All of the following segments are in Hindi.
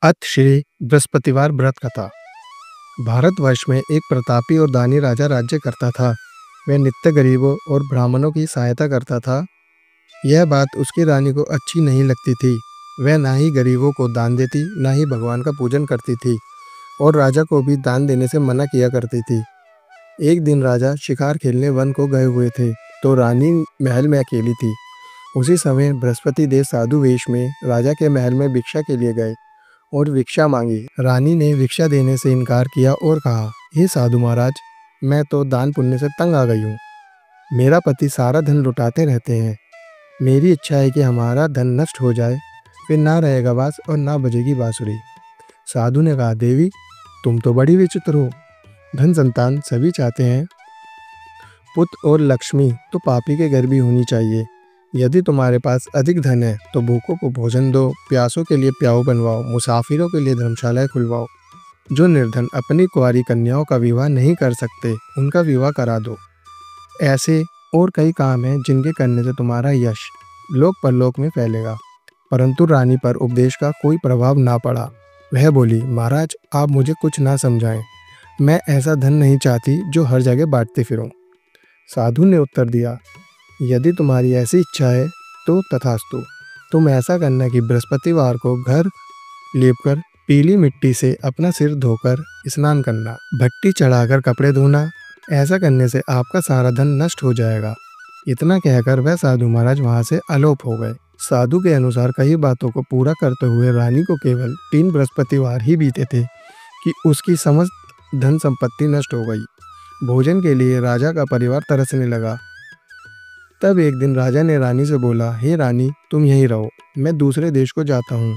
अथ श्री बृहस्पतिवार व्रत कथा। भारतवर्ष में एक प्रतापी और दानी राजा राज्य करता था। वह नित्य गरीबों और ब्राह्मणों की सहायता करता था। यह बात उसकी रानी को अच्छी नहीं लगती थी। वह ना ही गरीबों को दान देती, ना ही भगवान का पूजन करती थी और राजा को भी दान देने से मना किया करती थी। एक दिन राजा शिकार खेलने वन को गए हुए थे, तो रानी महल में अकेली थी। उसी समय बृहस्पति देव साधु वेश में राजा के महल में भिक्षा के लिए गए और भिक्षा मांगी। रानी ने भिक्षा देने से इनकार किया और कहा, हे साधु महाराज, मैं तो दान पुण्य से तंग आ गई हूँ। मेरा पति सारा धन लुटाते रहते हैं। मेरी इच्छा है कि हमारा धन नष्ट हो जाए, फिर ना रहेगा बांस और ना बजेगी बांसुरी। साधु ने कहा, देवी, तुम तो बड़ी विचित्र हो। धन संतान सभी चाहते हैं, पुत्र और लक्ष्मी तो पापी के घर भी होनी चाहिए। यदि तुम्हारे पास अधिक धन है तो भूखों को भोजन दो, प्यासों के लिए प्याऊ बनवाओ, मुसाफिरों के लिए धर्मशालाएं खुलवाओ। जो निर्धन अपनी कुंवारी कन्याओं का विवाह नहीं कर सकते, उनका विवाह करा दो। ऐसे और कई काम हैं जिनके करने से तुम्हारा यश लोक परलोक में फैलेगा। परंतु रानी पर उपदेश का कोई प्रभाव ना पड़ा। वह बोली, महाराज, आप मुझे कुछ ना समझाएं। मैं ऐसा धन नहीं चाहती जो हर जगह बांटते फिरूं। साधु ने उत्तर दिया, यदि तुम्हारी ऐसी इच्छा है तो तथास्तु। तुम ऐसा करना कि बृहस्पतिवार को घर लीपकर पीली मिट्टी से अपना सिर धोकर स्नान करना, भट्टी चढ़ाकर कपड़े धोना। ऐसा करने से आपका सारा धन नष्ट हो जाएगा। इतना कहकर वह साधु महाराज वहां से अलोप हो गए। साधु के अनुसार कई बातों को पूरा करते हुए रानी को केवल 3 बृहस्पतिवार ही बीते थे कि उसकी समस्त धन संपत्ति नष्ट हो गई। भोजन के लिए राजा का परिवार तरसने लगा। तब एक दिन राजा ने रानी से बोला, हे रानी, तुम यहीं रहो, मैं दूसरे देश को जाता हूँ,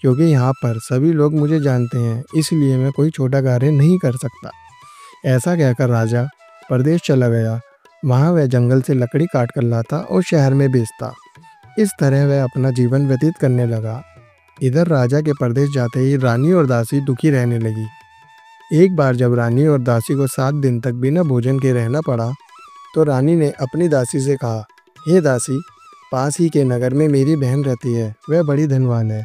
क्योंकि यहाँ पर सभी लोग मुझे जानते हैं, इसलिए मैं कोई छोटा कार्य नहीं कर सकता। ऐसा कहकर राजा परदेश चला गया। वहाँ वह जंगल से लकड़ी काट कर लाता और शहर में बेचता। इस तरह वह अपना जीवन व्यतीत करने लगा। इधर राजा के परदेश जाते ही रानी और दासी दुखी रहने लगी। एक बार जब रानी और दासी को 7 दिन तक बिना भोजन के रहना पड़ा, तो रानी ने अपनी दासी से कहा, हे दासी, पास ही के नगर में मेरी बहन रहती है, वह बड़ी धनवान है।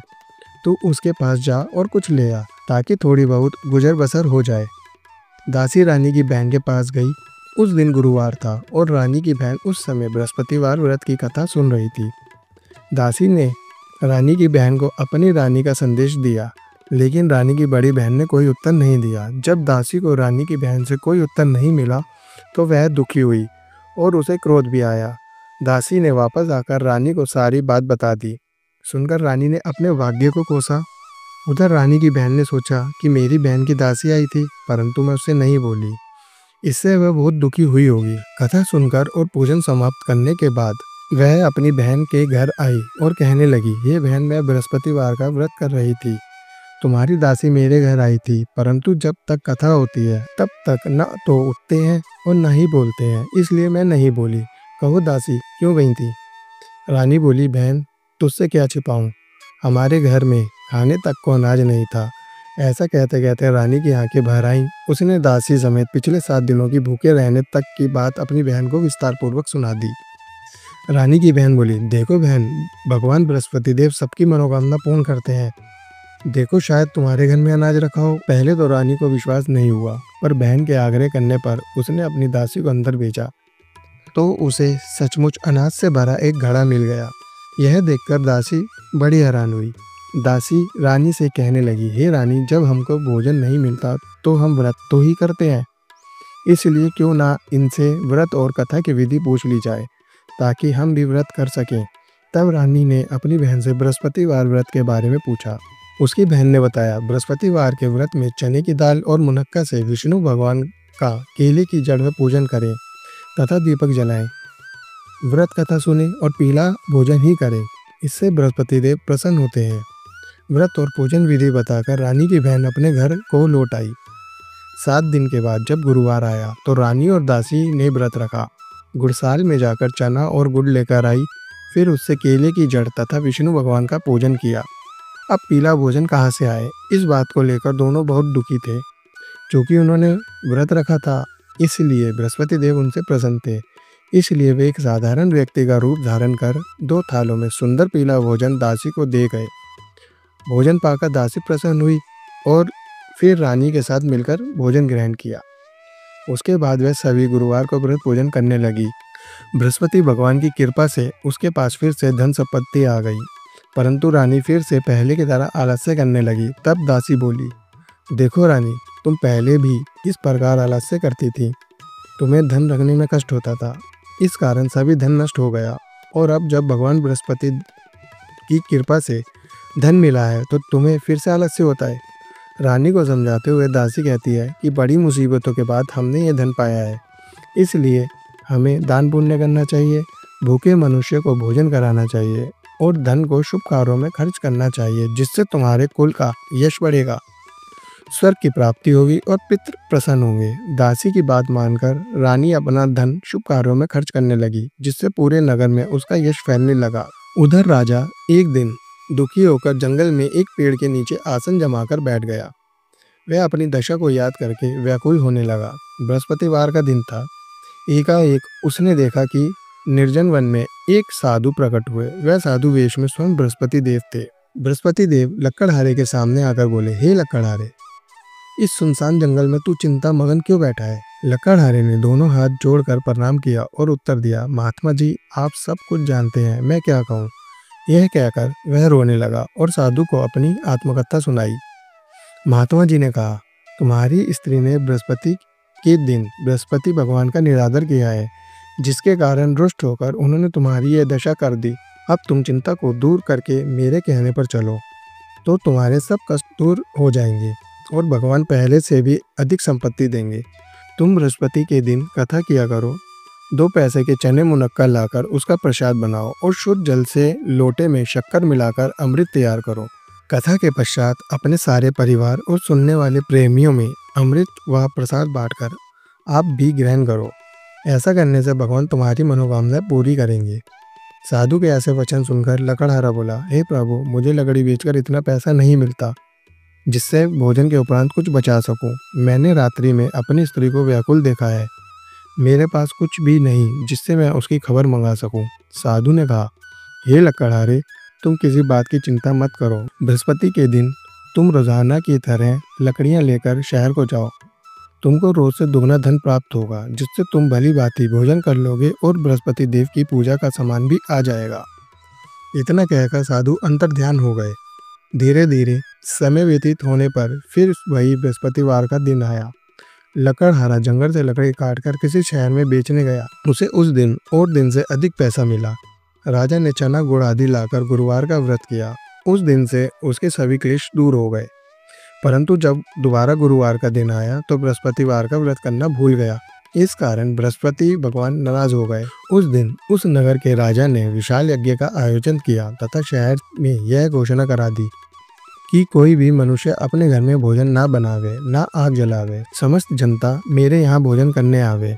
तू उसके पास जा और कुछ ले आ, ताकि थोड़ी बहुत गुजर बसर हो जाए। दासी रानी की बहन के पास गई। उस दिन गुरुवार था और रानी की बहन उस समय बृहस्पतिवार व्रत की कथा सुन रही थी। दासी ने रानी की बहन को अपनी रानी का संदेश दिया, लेकिन रानी की बड़ी बहन ने कोई उत्तर नहीं दिया। जब दासी को रानी की बहन से कोई उत्तर नहीं मिला, तो वह दुखी हुई और उसे क्रोध भी आया। दासी ने वापस आकर रानी को सारी बात बता दी। सुनकर रानी ने अपने भाग्य को कोसा। उधर रानी की बहन ने सोचा कि मेरी बहन की दासी आई थी, परंतु मैं उससे नहीं बोली, इससे वह बहुत दुखी हुई होगी। कथा सुनकर और पूजन समाप्त करने के बाद वह अपनी बहन के घर आई और कहने लगी, ये बहन, मैं बृहस्पतिवार का व्रत कर रही थी। तुम्हारी दासी मेरे घर आई थी, परंतु जब तक कथा होती है तब तक न तो उठते हैं और न ही बोलते हैं, इसलिए मैं नहीं बोली। कहो दासी, क्यों गई थी? रानी बोली, बहन, तुझसे क्या छिपाऊं? हमारे घर में खाने तक को अनाज नहीं था। ऐसा कहते कहते रानी की आंखें भर आईं। उसने दासी समेत पिछले 7 दिनों की भूखे रहने तक की बात अपनी बहन को विस्तार पूर्वक सुना दी। रानी की बहन बोली, देखो बहन, भगवान बृहस्पति देव सबकी मनोकामना पूर्ण करते हैं। देखो, शायद तुम्हारे घर में अनाज रखा हो। पहले तो रानी को विश्वास नहीं हुआ, पर बहन के आग्रह करने पर उसने अपनी दासी को अंदर भेजा, तो उसे सचमुच अनाज से भरा एक घड़ा मिल गया। यह देखकर दासी बड़ी हैरान हुई। दासी रानी से कहने लगी, हे रानी, जब हमको भोजन नहीं मिलता तो हम व्रत तो ही करते हैं, इसलिए क्यों ना इनसे व्रत और कथा की विधि पूछ ली जाए, ताकि हम भी व्रत कर सकें। तब रानी ने अपनी बहन से बृहस्पतिवार व्रत के बारे में पूछा। उसकी बहन ने बताया, बृहस्पतिवार के व्रत में चने की दाल और मुनक्का से विष्णु भगवान का केले की जड़ में पूजन करें तथा दीपक जलाएं। व्रत कथा सुने और पीला भोजन ही करें, इससे बृहस्पति देव प्रसन्न होते हैं। व्रत और पूजन विधि बताकर रानी की बहन अपने घर को लौट आई। 7 दिन के बाद जब गुरुवार आया, तो रानी और दासी ने व्रत रखा। गुड़साल में जाकर चना और गुड़ लेकर आई, फिर उससे केले की जड़ तथा विष्णु भगवान का पूजन किया। अब पीला भोजन कहाँ से आए, इस बात को लेकर दोनों बहुत दुखी थे। चूँकि उन्होंने व्रत रखा था, इसलिए बृहस्पति देव उनसे प्रसन्न थे। इसलिए वे एक साधारण व्यक्ति का रूप धारण कर 2 थालों में सुंदर पीला भोजन दासी को दे गए। भोजन पाकर दासी प्रसन्न हुई और फिर रानी के साथ मिलकर भोजन ग्रहण किया। उसके बाद वह सभी गुरुवार को व्रत भोजन करने लगी। बृहस्पति भगवान की कृपा से उसके पास फिर से धन संपत्ति आ गई, परंतु रानी फिर से पहले की तरह आलस्य करने लगी। तब दासी बोली, देखो रानी, तुम पहले भी इस प्रकार आलस्य करती थी, तुम्हें धन रखने में कष्ट होता था, इस कारण सभी धन नष्ट हो गया, और अब जब भगवान बृहस्पति की कृपा से धन मिला है तो तुम्हें फिर से आलस्य होता है। रानी को समझाते हुए दासी कहती है कि बड़ी मुसीबतों के बाद हमने ये धन पाया है, इसलिए हमें दान पुण्य करना चाहिए, भूखे मनुष्य को भोजन कराना चाहिए और धन को शुभ कार्यों में खर्च करना चाहिए, जिससे तुम्हारे कुल का यश बढ़ेगा, स्वर्ग की प्राप्ति होगी और पितृ प्रसन्न होंगे। दासी की बात मानकर रानी अपना धन शुभ कार्यों में खर्च करने लगी, जिससे पूरे नगर में उसका यश फैलने लगा। उधर राजा एक दिन दुखी होकर जंगल में एक पेड़ के नीचे आसन जमाकर बैठ गया। वह अपनी दशा को याद करके व्याकुल होने लगा। बृहस्पतिवार का दिन था। एकाएक उसने देखा कि निर्जन वन में एक साधु प्रकट हुए। वह साधु वेश में स्वयं बृहस्पति देव थे। बृहस्पति देव लक्कड़हारे के सामने आकर बोले, हे लक्कड़हारे, इस सुनसान जंगल में तू चिंता मगन क्यों बैठा है? लक्कड़हारे ने दोनों हाथ जोड़कर प्रणाम किया और उत्तर दिया, महात्मा जी, आप सब कुछ जानते हैं, मैं क्या कहूँ। यह कहकर वह रोने लगा और साधु को अपनी आत्मकथा सुनाई। महात्मा जी ने कहा, तुम्हारी स्त्री ने बृहस्पति के दिन बृहस्पति भगवान का निरादर किया है, जिसके कारण रुष्ट होकर उन्होंने तुम्हारी यह दशा कर दी। अब तुम चिंता को दूर करके मेरे कहने पर चलो, तो तुम्हारे सब कष्ट दूर हो जाएंगे और भगवान पहले से भी अधिक संपत्ति देंगे। तुम बृहस्पति के दिन कथा किया करो, 2 पैसे के चने मुनक्का लाकर उसका प्रसाद बनाओ और शुद्ध जल से लोटे में शक्कर मिलाकर अमृत तैयार करो। कथा के पश्चात अपने सारे परिवार और सुनने वाले प्रेमियों में अमृत व प्रसाद बांटकर आप भी ग्रहण करो। ऐसा करने से भगवान तुम्हारी मनोकामना पूरी करेंगे। साधु के ऐसे वचन सुनकर लकड़हारा बोला, हे प्रभु, मुझे लकड़ी बेचकर इतना पैसा नहीं मिलता जिससे भोजन के उपरांत कुछ बचा सकूं। मैंने रात्रि में अपनी स्त्री को व्याकुल देखा है, मेरे पास कुछ भी नहीं जिससे मैं उसकी खबर मंगा सकूं। साधु ने कहा, हे लक्कड़हारे, तुम किसी बात की चिंता मत करो। बृहस्पति के दिन तुम रोजाना की तरह लकड़ियां लेकर शहर को जाओ। तुमको रोज से दुगना धन प्राप्त होगा, जिससे तुम भली भांति भोजन कर लोगे और बृहस्पति देव की पूजा का सामान भी आ जाएगा। इतना कहकर साधु अंतर्ध्यान हो गए। धीरे धीरे समय व्यतीत होने पर फिर वही बृहस्पतिवार का दिन आया। लकड़हारा जंगल से लकड़ी काटकर किसी शहर में बेचने गया। उसे उस दिन और दिन से अधिक पैसा मिला। राजा ने चना गुड़ आदि लाकर गुरुवार का व्रत किया। उस दिन से उसके सभी क्लेश दूर हो गए। परंतु जब दोबारा गुरुवार का दिन आया तो बृहस्पतिवार का व्रत करना भूल गया। इस कारण बृहस्पति भगवान नाराज हो गए। उस दिन उस नगर के राजा ने विशाल यज्ञ का आयोजन किया तथा शहर में यह घोषणा करा दी कि कोई भी मनुष्य अपने घर में भोजन ना बनावे, ना आग जलावे, समस्त जनता मेरे यहाँ भोजन करने आवे।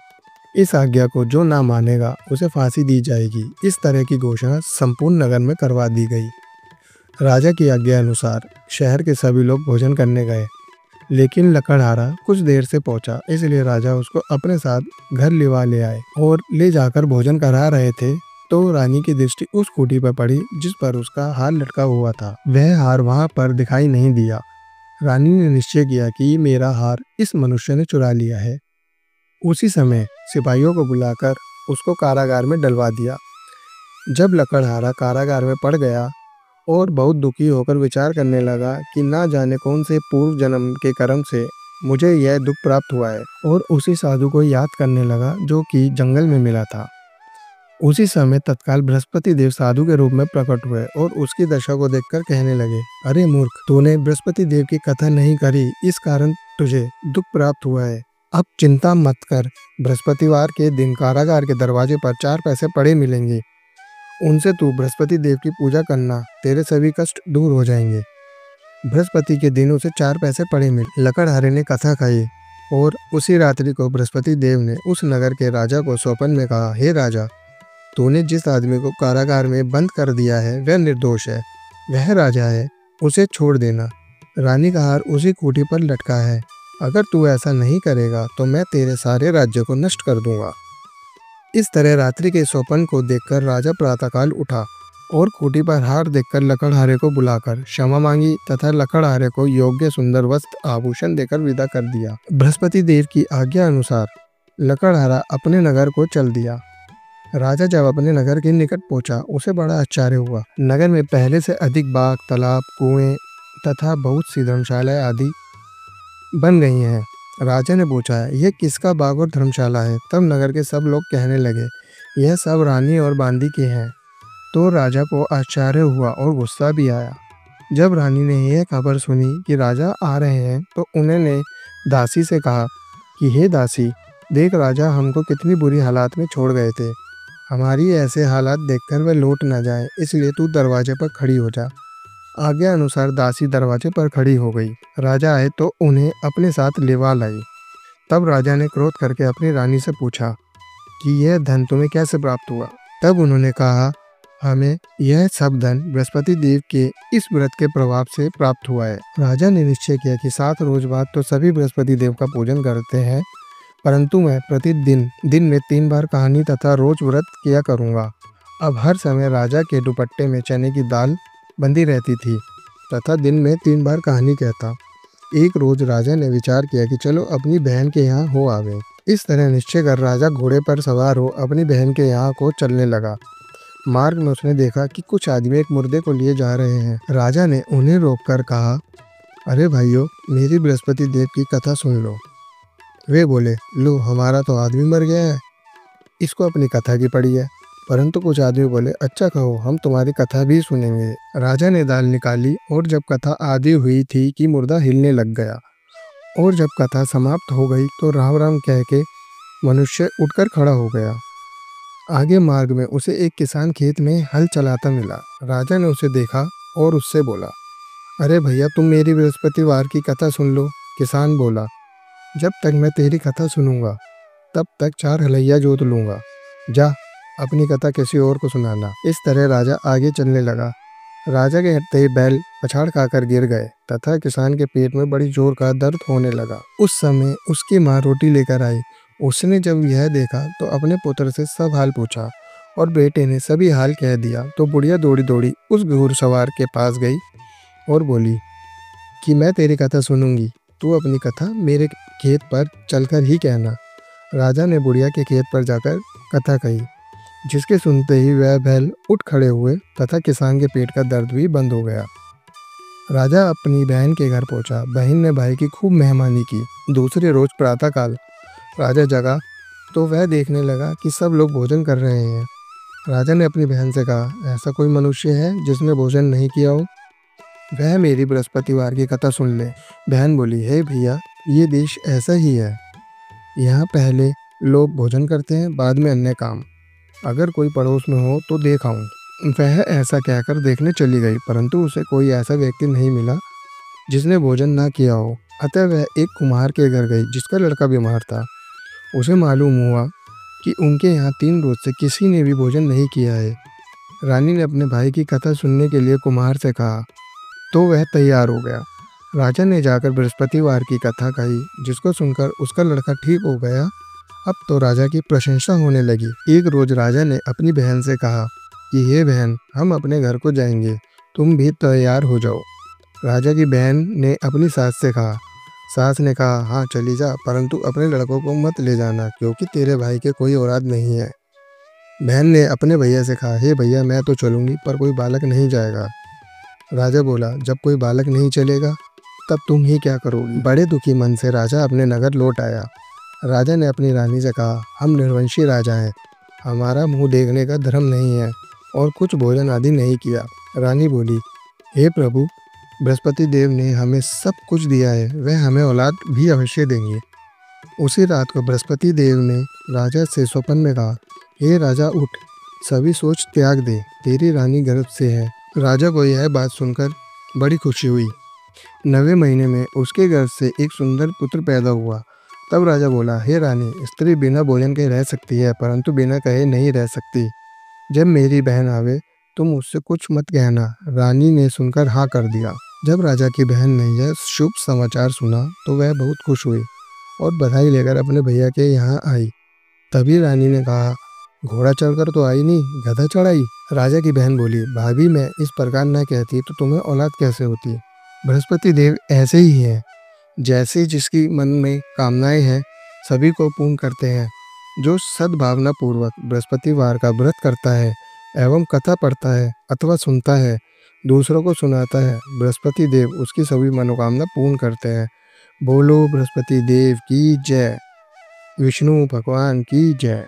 इस आज्ञा को जो ना मानेगा उसे फांसी दी जाएगी। इस तरह की घोषणा संपूर्ण नगर में करवा दी गई। राजा की आज्ञा अनुसार शहर के सभी लोग भोजन करने गए, लेकिन लकड़हारा कुछ देर से पहुंचा, इसलिए राजा उसको अपने साथ घर लिवा ले आए और ले जाकर भोजन करा रहे थे तो रानी की दृष्टि उस खूंटी पर पड़ी जिस पर उसका हार लटका हुआ था। वह हार वहां पर दिखाई नहीं दिया। रानी ने निश्चय किया कि मेरा हार इस मनुष्य ने चुरा लिया है। उसी समय सिपाहियों को बुलाकर उसको कारागार में डलवा दिया। जब लकड़हारा कारागार में पड़ गया और बहुत दुखी होकर विचार करने लगा कि ना जाने कौन से पूर्व जन्म के कर्म से मुझे यह दुख प्राप्त हुआ है, और उसी साधु को याद करने लगा जो कि जंगल में मिला था। उसी समय तत्काल बृहस्पति देव साधु के रूप में प्रकट हुए और उसकी दशा को देखकर कहने लगे, अरे मूर्ख, तूने बृहस्पति देव की कथा नहीं करी, इस कारण तुझे दुख प्राप्त हुआ है। अब चिंता मत कर, बृहस्पतिवार के दिन कारागार के दरवाजे पर 4 पैसे पड़े मिलेंगे, उनसे तू बृहस्पति देव की पूजा करना, तेरे सभी कष्ट दूर हो जाएंगे। बृहस्पति के दिन उसे 4 पैसे पड़े मिले। लकड़हारे ने कथा कही और उसी रात्रि को बृहस्पति देव ने उस नगर के राजा को स्वप्न में कहा, हे राजा, तूने जिस आदमी को कारागार में बंद कर दिया है वह निर्दोष है, वह राजा है, उसे छोड़ देना। रानी का हार उसी खूंटी पर लटका है। अगर तू ऐसा नहीं करेगा तो मैं तेरे सारे राज्य को नष्ट कर दूंगा। इस तरह रात्रि के स्वप्न को देखकर राजा प्रातःकाल उठा और खूंटी पर हार देखकर लकड़हारे को बुलाकर क्षमा मांगी तथा लकड़हारे को योग्य सुंदर वस्त्र आभूषण देकर विदा कर दिया। बृहस्पति देव की आज्ञा अनुसार लकड़हारा अपने नगर को चल दिया। राजा जब अपने नगर के निकट पहुंचा, उसे बड़ा आश्चर्य हुआ। नगर में पहले से अधिक बाग, तालाब, कुएं तथा बहुत सी धर्मशालाएं आदि बन गई हैं। राजा ने पूछा, यह किसका बाग और धर्मशाला है? तब नगर के सब लोग कहने लगे, यह सब रानी और बांदी के हैं। तो राजा को आश्चर्य हुआ और गुस्सा भी आया। जब रानी ने यह खबर सुनी कि राजा आ रहे हैं, तो उन्होंने दासी से कहा कि हे दासी, देख राजा हमको कितनी बुरी हालात में छोड़ गए थे। हमारी ऐसे हालात देखकर वह लौट न जाए, इसलिए तू दरवाजे पर खड़ी हो जा। आज्ञा अनुसार दासी दरवाजे पर खड़ी हो गई। राजा आए तो उन्हें अपने साथ लेवा लाई। तब राजा ने क्रोध करके अपनी रानी से पूछा कि यह धन तुम्हें कैसे प्राप्त हुआ? तब उन्होंने कहा, हमें यह सब धन बृहस्पति देव के इस व्रत के प्रभाव से प्राप्त हुआ है। राजा ने निश्चय किया कि 7 रोज बाद तो सभी बृहस्पति देव का पूजन करते हैं, परंतु मैं प्रतिदिन दिन में 3 बार कहानी तथा रोज व्रत किया करूँगा। अब हर समय राजा के दुपट्टे में चने की दाल बंधी रहती थी तथा दिन में 3 बार कहानी कहता। एक रोज राजा ने विचार किया कि चलो अपनी बहन के यहाँ हो आवे। इस तरह निश्चय कर राजा घोड़े पर सवार हो अपनी बहन के यहाँ को चलने लगा। मार्ग में उसने देखा कि कुछ आदमी एक मुर्दे को लिए जा रहे हैं। राजा ने उन्हें रोककर कहा, अरे भाइयों, मेरी बृहस्पति देव की कथा सुन लो। वे बोले, लो, हमारा तो आदमी मर गया है, इसको अपनी कथा की पड़ी है। परंतु कुछ आदमी बोले, अच्छा कहो, हम तुम्हारी कथा भी सुनेंगे। राजा ने दाल निकाली और जब कथा आधी हुई थी कि मुर्दा हिलने लग गया, और जब कथा समाप्त हो गई तो राम राम कह के मनुष्य उठकर खड़ा हो गया। आगे मार्ग में उसे एक किसान खेत में हल चलाता मिला। राजा ने उसे देखा और उससे बोला, अरे भैया, तुम मेरी बृहस्पतिवार की कथा सुन लो। किसान बोला, जब तक मैं तेरी कथा सुनूंगा तब तक 4 हलैया जोत लूंगा। जा, अपनी कथा किसी और को सुनाना। इस तरह राजा आगे चलने लगा। राजा के हटते ही बैल पछाड़ खाकर गिर गए तथा किसान के पेट में बड़ी जोर का दर्द होने लगा। उस समय उसकी माँ रोटी लेकर आई। उसने जब यह देखा तो अपने पुत्र से सब हाल पूछा और बेटे ने सभी हाल कह दिया। तो बुढ़िया दौड़ी दौड़ी उस घुड़सवार के पास गई और बोली कि मैं तेरी कथा सुनूंगी, तू अपनी कथा मेरे खेत पर चलकर ही कहना। राजा ने बुढ़िया के खेत पर जाकर कथा कही, जिसके सुनते ही वह बैल उठ खड़े हुए तथा किसान के पेट का दर्द भी बंद हो गया। राजा अपनी बहन के घर पहुंचा। बहन ने भाई की खूब मेहमानी की। दूसरे रोज प्रातःकाल राजा जगा तो वह देखने लगा कि सब लोग भोजन कर रहे हैं। राजा ने अपनी बहन से कहा, ऐसा कोई मनुष्य है जिसने भोजन नहीं किया हो? वह मेरी बृहस्पतिवार की कथा सुन ले। बहन बोली, हे भैया, ये देश ऐसा ही है। यहाँ पहले लोग भोजन करते हैं, बाद में अन्य काम। अगर कोई पड़ोस में हो तो देख आऊं। वह ऐसा कहकर देखने चली गई, परंतु उसे कोई ऐसा व्यक्ति नहीं मिला जिसने भोजन ना किया हो। अतः वह एक कुम्हार के घर गई जिसका लड़का बीमार था। उसे मालूम हुआ कि उनके यहाँ 3 रोज से किसी ने भी भोजन नहीं किया है। रानी ने अपने भाई की कथा सुनने के लिए कुम्हार से कहा, तो वह तैयार हो गया। राजा ने जाकर बृहस्पतिवार की कथा कही, जिसको सुनकर उसका लड़का ठीक हो गया। अब तो राजा की प्रशंसा होने लगी। एक रोज राजा ने अपनी बहन से कहा कि हे बहन, हम अपने घर को जाएंगे, तुम भी तैयार हो जाओ। राजा की बहन ने अपनी सास से कहा। सास ने कहा, हाँ चली जा, परंतु अपने लड़कों को मत ले जाना, क्योंकि तेरे भाई के कोई औलाद नहीं है। बहन ने अपने भैया से कहा, हे भैया, मैं तो चलूंगी, पर कोई बालक नहीं जाएगा। राजा बोला, जब कोई बालक नहीं चलेगा तब तुम ही क्या करोगी? बड़े दुखी मन से राजा अपने नगर लौट आया। राजा ने अपनी रानी से कहा, हम निर्वंशी राजा हैं, हमारा मुंह देखने का धर्म नहीं है और कुछ भोजन आदि नहीं किया। रानी बोली, हे प्रभु, बृहस्पति देव ने हमें सब कुछ दिया है, वह हमें औलाद भी अवश्य देंगे। उसी रात को बृहस्पति देव ने राजा से स्वप्न में कहा, हे राजा, उठ, सभी सोच त्याग दे, तेरी रानी गर्भ से है। राजा को यह बात सुनकर बड़ी खुशी हुई। 9वें महीने में उसके गर्भ से एक सुंदर पुत्र पैदा हुआ। तब राजा बोला, हे रानी, स्त्री बिना भोजन के रह सकती है, परंतु बिना कहे नहीं रह सकती। जब मेरी बहन आवे तुम उससे कुछ मत कहना। रानी ने सुनकर हाँ कर दिया। जब राजा की बहन ने यह शुभ समाचार सुना तो वह बहुत खुश हुई और बधाई लेकर अपने भैया के यहाँ आई। तभी रानी ने कहा, घोड़ा चढ़कर तो आई नहीं, गधा चढ़ाई। राजा की बहन बोली, भाभी मैं इस प्रकार न कहती तो तुम्हें औलाद कैसे होती। बृहस्पति देव ऐसे ही हैं, जैसे जिसकी मन में कामनाएं हैं सभी को पूर्ण करते हैं। जो सद्भावना पूर्वक बृहस्पतिवार का व्रत करता है एवं कथा पढ़ता है अथवा सुनता है, दूसरों को सुनाता है, बृहस्पति देव उसकी सभी मनोकामना पूर्ण करते हैं। बोलो बृहस्पति देव की जय। विष्णु भगवान की जय।